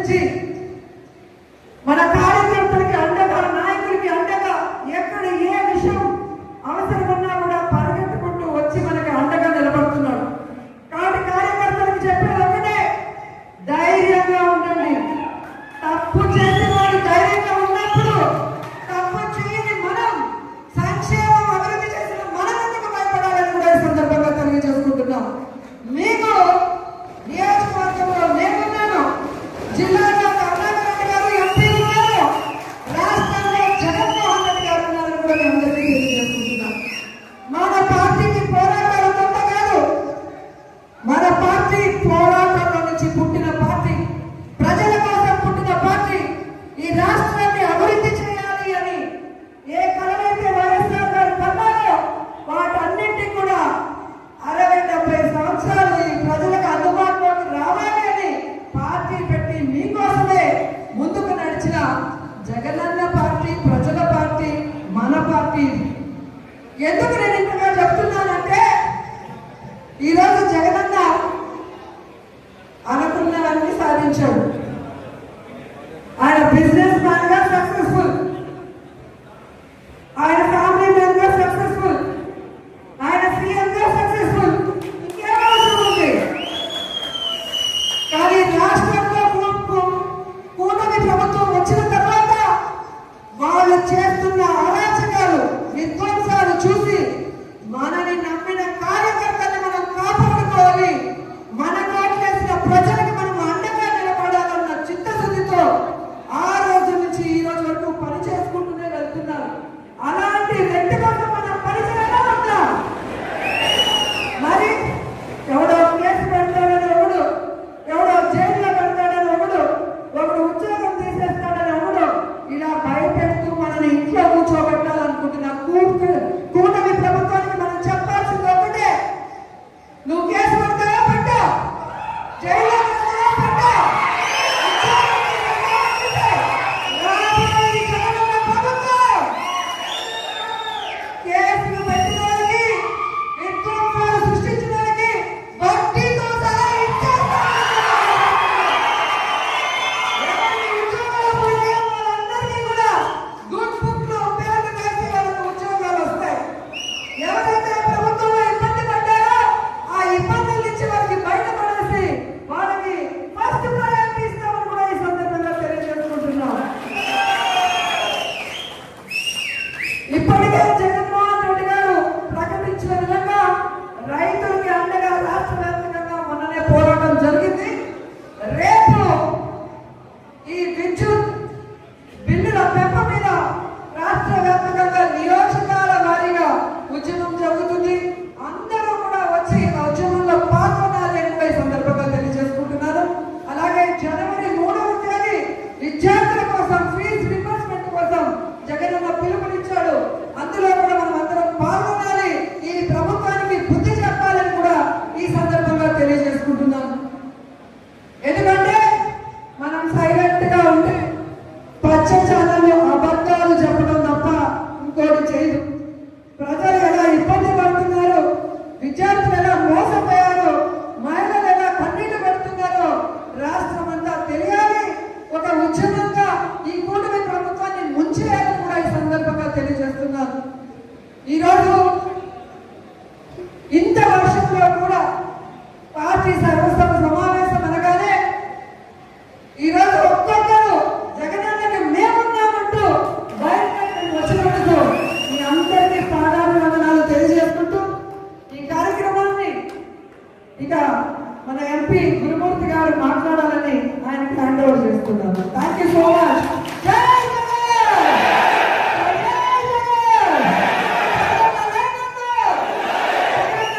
నుంచి మన కార్యకర్తలకి అండగా, నాయకులకి అండగా, ఎక్కడ ఏ విషయం అవసరమన్నా కూడా పరిగెత్తుకుంటూ వచ్చి మనకి అండగా నిలబడుతున్నాడు. కాబట్టి కార్యకర్తలకు చెప్పేది ఒకటే, ధైర్యంగా ఉండండి. తప్పు చేసిన వాడు ధైర్యంగా ఉన్నప్పుడు తప్పు చేయని మనం, సంక్షేమం అభివృద్ధి చేసిన మనం ఎందుకు భయపడాలని కూడా ఈ సందర్భంగా తెలియజేసుకుంటున్నాం. మీకు నియోజకవర్గంలో నేనున్నాను, జిల్లాలో కరుణాకర్ రెడ్డి గారు ఎంపీ ఉన్నారు, రాష్ట్రంలో జగన్మోహన్ రెడ్డి గారు ఉన్నారని కూడా మేము అందరికీ తెలియజేసుకుంటున్నాం. మన పార్టీకి పోరాటాలు కొత్త కాదు. మన పార్టీ పోరాటంలో నుంచి పుట్టిన పార్టీ, ప్రజల కోసం పుట్టిన పార్టీ. ఈ రాష్ట్రాన్ని అభివృద్ధి చేయాలి అని ఏ కలనైతే వైఎస్ఆర్ గారు కన్నారో వాటన్నింటినీ కూడా 60-70 సంవత్సరాలు ఈ ప్రజలకు అందుబాటులోకి రావాలి అని పార్టీ పెట్టి మీకోసమే ముందుకు నడిచిన జగనన్న పార్టీ, ప్రజల పార్టీ, మన పార్టీ. ఎందుకు నేను ఇంతగా చెప్తున్నానంటే, ఈరోజు జగనన్న అనుకున్నవన్నీ సాధించాడు. ఆయన బిజినెస్ మ్యాన్ గా సక్సెస్ఫుల్, ఆయన ఫ్యామిలీ మ్యాన్ గా సక్సెస్ఫుల్, ఆయన సీఎం గా సక్సెస్ఫుల్. ఇంకేం అవసరం ఉంది? కానీ రాష్ట్రంలో కూటమి ప్రభుత్వం వచ్చిన తర్వాత వాళ్ళు చేస్తున్న అరాచకాలు, విధ్వంసాలు చూసి మనని నమ్మిన కార్యకర్తల్ని మనం కాపాడుకోవాలి, మన కోట్లేసిన ప్రజలకు మనం అండగా నిలబడాలన్న చిత్తశుద్ధితో ఆ రోజు నుంచి ఈ రోజు వరకు పని చేసుకుంటూనే వెళ్తున్నారు. అలాంటి వ్యక్తి కోసం మనం పని చేయాలా వద్దా? మరి ఎవడో కేసు పెడతాడని ఒకడు, ఎవడో జైల్లో పెడతాడని ఒకడు ఉద్యోగం తీసేస్తాడని ఒకడు ఇలా భయపెడుతూ మనని ఇంట్లో కూర్చోబెట్టాలనుకుంటున్న కూటమి ప్రభుత్వానికి మనం చెప్పాల్సింది ఒకటే, నువ్వు కేసు పెడతావా పెట్టా, జైల్లో పెట్టా, కేసులు పెట్టిన వాళ్ళకి, విధ్వంసాలు సృష్టించిన వాళ్ళకి వడ్డీతో సహా ఇచ్చేస్తాం. ఉద్యోగాలు పోయిన వాళ్ళందరికీ కూడా గుడ్ బుక్ లో పేర్లు వేసి వాళ్ళకు ఉద్యోగాలు వస్తాయి. ఎవరైతే ప్రభుత్వంలో ఇబ్బంది పడ్డారో ఆ ఇబ్బందుల నుంచి వాళ్ళకి బయటపడేసి వాళ్ళకి ఫస్ట్ ప్రయారిటీ ఇస్తామని కూడా ఈ సందర్భంగా తెలియజేసుకుంటున్నాం. ఇప్పటికే జగన్మోహన్ రెడ్డి గారు ప్రకటించిన విధంగా రైతులకి అండగా రాష్ట్ర వ్యాప్తంగా మొన్ననే పోరాటం జరిగింది. రేపు ఈ విద్యుత్ బిల్లుల పెంపు మీద రాష్ట్ర వ్యాప్తంగా నియోజకాల వారీగా ఉద్యమం జరుగుతుంది. అందరూ కూడా వచ్చి ఆ ఉద్యమంలో పాల్గొనాలి అని ఈ సందర్భంగా తెలియజేసుకుంటున్నారు. అలాగే జనవరి 3వ తేదీ విద్యార్థుల కోసం ఫీజు రింబర్స్మెంట్ కోసం జగనన్న పిలుపునిచ్చాడు. అందులో కూడా మనం అందరం పాల్గొనాలి, ఈ ప్రభుత్వానికి బుద్ధి చెప్పాలని కూడా ఈ సందర్భంగా తెలియజేసుకుంటున్నాను. ఎందుకంటే మనం సైలెంట్ గా ఉంటే పచ్చ ఛానల్లో అబద్ధాలు చెప్పడం తప్ప ఇంకోటి చేయదు. ప్రజలు ఎలా ఇబ్బంది పడుతున్నారు, విద్యార్థులు ఎలా మోసపోయారు, మహిళలు ఎలా కన్నీళ్లు పెడుతున్నారో రాష్ట్రం అంతా తెలియాలి. ఒక ఉద్యమంగా ఈ కూటమి ప్రభుత్వాన్ని ముంచేయాలని కూడా ఈ సందర్భంగా తెలియజేస్తున్నారు. ఈరోజు ఇంత వర్షంలో కూడా పార్టీ సర్వసభ సమావేశం అనగానే ఈరోజు ఒక్కొక్కరు జగనన్నకి మేమున్నామంటూ బయటకు వచ్చినందుకు మీ అందరికీ పాదాభివందనాలు తెలియజేసుకుంటూ ఈ కార్యక్రమాన్ని ఇక మన ఎంపీ గురుమూర్తి గారు మాట్లాడాలని ఆయనకి హ్యాండ్ ఓవర్ చేస్తున్నాను. Thank you so much.